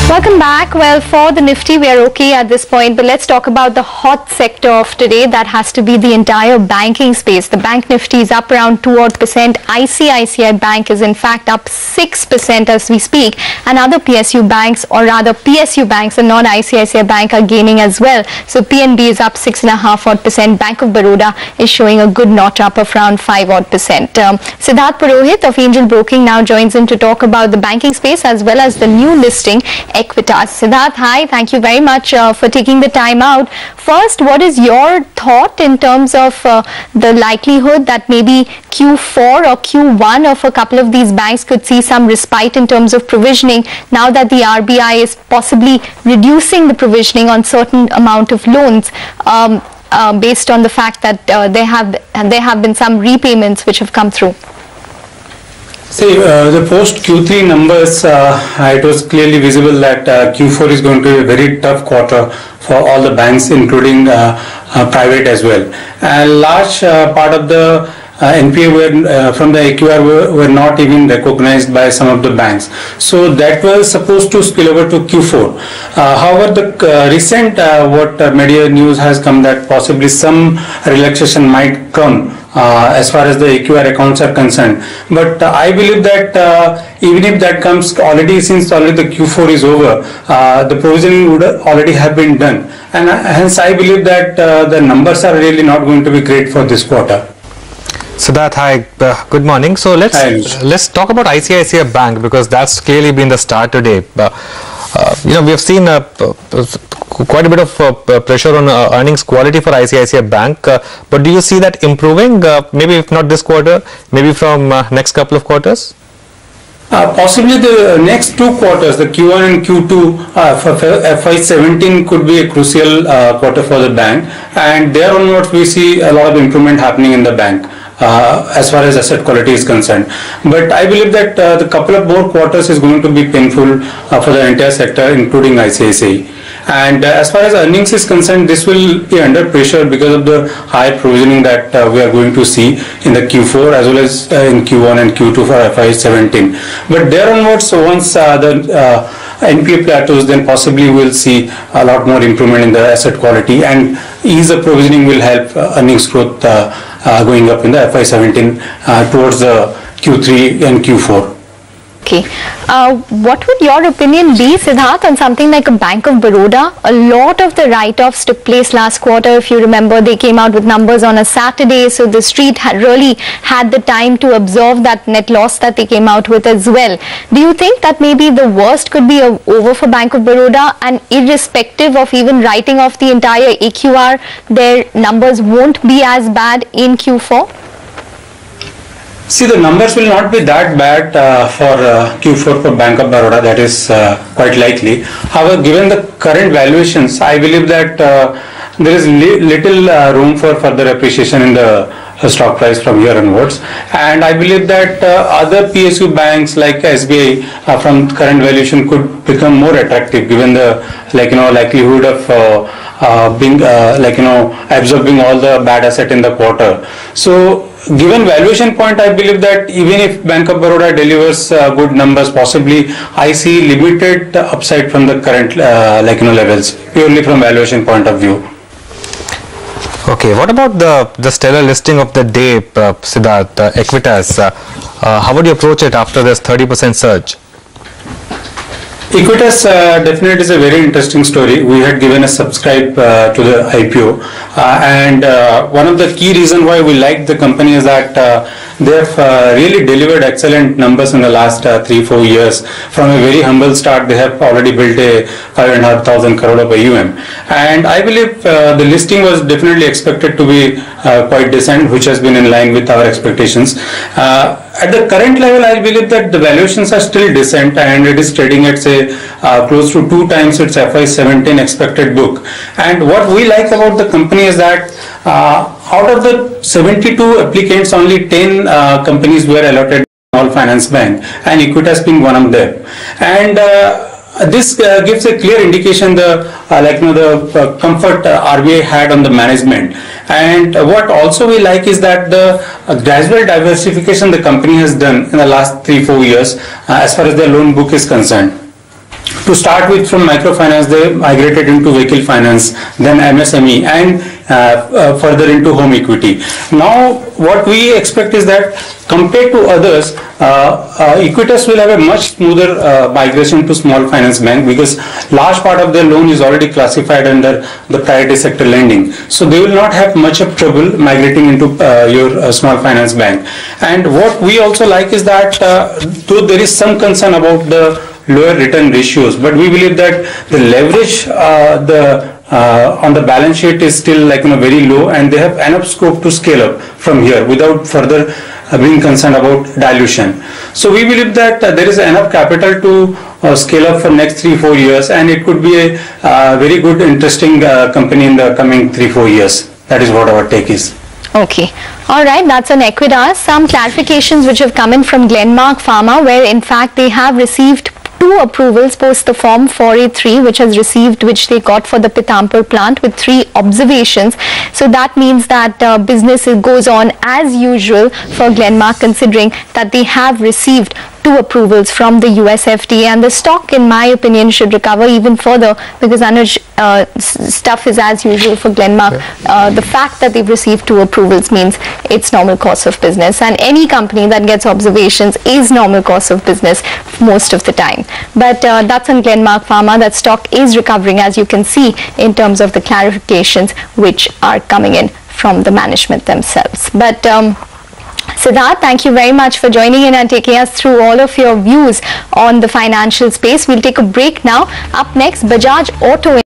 Welcome back. Well, for the Nifty, we are okay at this point, but let's talk about the hot sector of today. That has to be the entire banking space. The Bank Nifty is up around 2% ICICI Bank is in fact up 6% as we speak. And other PSU banks, or rather PSU banks and non-ICICI Bank, are gaining as well. So PNB is up 6.5%. Bank of Baroda is showing a good notch up of around 5%. Siddharth Purohit of Angel Broking now joins in to talk about the banking space as well as the new listing, Equitas. Siddharth, hi. Thank you very much for taking the time out. First, what is your thought in terms of the likelihood that maybe Q4 or Q1 of a couple of these banks could see some respite in terms of provisioning now that the RBI is possibly reducing the provisioning on certain amount of loans based on the fact that there have been some repayments which have come through? See, the post Q3 numbers, it was clearly visible that Q4 is going to be a very tough quarter for all the banks, including private as well. A large part of the NPA from the AQR were not even recognized by some of the banks. So that was supposed to spill over to Q4. However, the recent what media news has come that possibly some relaxation might come as far as the AQR accounts are concerned. But I believe that even if that comes already, since already the Q4 is over, the provisioning would already have been done. And hence I believe that the numbers are really not going to be great for this quarter. Siddharth, hi, good morning. So let's talk about ICICI Bank, because that's clearly been the star today. We have seen quite a bit of pressure on earnings quality for ICICI Bank, but do you see that improving, maybe if not this quarter, maybe from next couple of quarters? Possibly the next two quarters, the Q1 and Q2 for FY17 could be a crucial quarter for the bank, and there onwards we see a lot of improvement happening in the bank as far as asset quality is concerned. But I believe that the couple of more quarters is going to be painful for the entire sector, including ICICI. And as far as earnings is concerned, this will be under pressure because of the high provisioning that we are going to see in the Q4 as well as in Q1 and Q2 for FY17. But there onwards, so once the NPA plateaus, then possibly we'll see a lot more improvement in the asset quality, and ease of provisioning will help earnings growth going up in the FY17 towards the Q3 and Q4. Okay. What would your opinion be, Siddharth, on something like a Bank of Baroda? A lot of the write-offs took place last quarter. If you remember, they came out with numbers on a Saturday, so the street had really had the time to absorb that net loss that they came out with as well. Do you think that maybe the worst could be over for Bank of Baroda, and irrespective of even writing off the entire AQR, their numbers won't be as bad in Q4? See, the numbers will not be that bad for Q4 for Bank of Baroda, that is quite likely. However, given the current valuations, I believe that there is little room for further appreciation in the stock price from here onwards. And I believe that other PSU banks like SBI from current valuation could become more attractive given the likelihood of being absorbing all the bad asset in the quarter. So given valuation point, I believe that even if Bank of Baroda delivers good numbers, possibly I see limited upside from the current levels, purely from valuation point of view. Okay, what about the stellar listing of the day, Siddharth, Equitas? How would you approach it after this 30% surge? Equitas definitely is a very interesting story. We had given a subscribe to the IPO, and one of the key reasons why we like the company is that they have really delivered excellent numbers in the last 3-4 years. From a very humble start, they have already built a 5,500 crore of AUM, and I believe the listing was definitely expected to be quite decent, which has been in line with our expectations. At the current level, I believe that the valuations are still decent, and it is trading at say close to 2 times its FY17 expected book. And what we like about the company is that out of the 72 applicants, only 10 companies were allotted Small Finance Bank, and Equitas being one of them. And this gives a clear indication the comfort RBI had on the management. And what also we like is that the gradual diversification the company has done in the last 3-4 years as far as their loan book is concerned. To start with, from microfinance, they migrated into vehicle finance, then MSME, and further into home equity. Now, what we expect is that compared to others, Equitas will have a much smoother migration to small finance bank, because large part of their loan is already classified under the priority sector lending. So they will not have much of trouble migrating into your small finance bank. And what we also like is that though there is some concern about the lower return ratios, but we believe that the leverage on the balance sheet is still very low, and they have enough scope to scale up from here without further being concerned about dilution. So we believe that there is enough capital to scale up for next 3-4 years, and it could be a very good, interesting company in the coming 3-4 years. That is what our take is. Okay. All right. That's on Equitas. Some clarifications which have come in from Glenmark Pharma, where in fact they have received 2 approvals post the Form 483 which they got for the Pithampur plant, with 3 observations. So that means that business goes on as usual for Glenmark, considering that they have received 2 approvals from the US FDA, and the stock, in my opinion, should recover even further, because Anuj, stuff is as usual for Glenmark. The fact that they've received 2 approvals means it's normal course of business, and any company that gets observations is normal course of business most of the time. But that's on Glenmark Pharma. That stock is recovering, as you can see, in terms of the clarifications which are coming in from the management themselves. But Siddharth, thank you very much for joining in and taking us through all of your views on the financial space. We'll take a break now. Up next, Bajaj Auto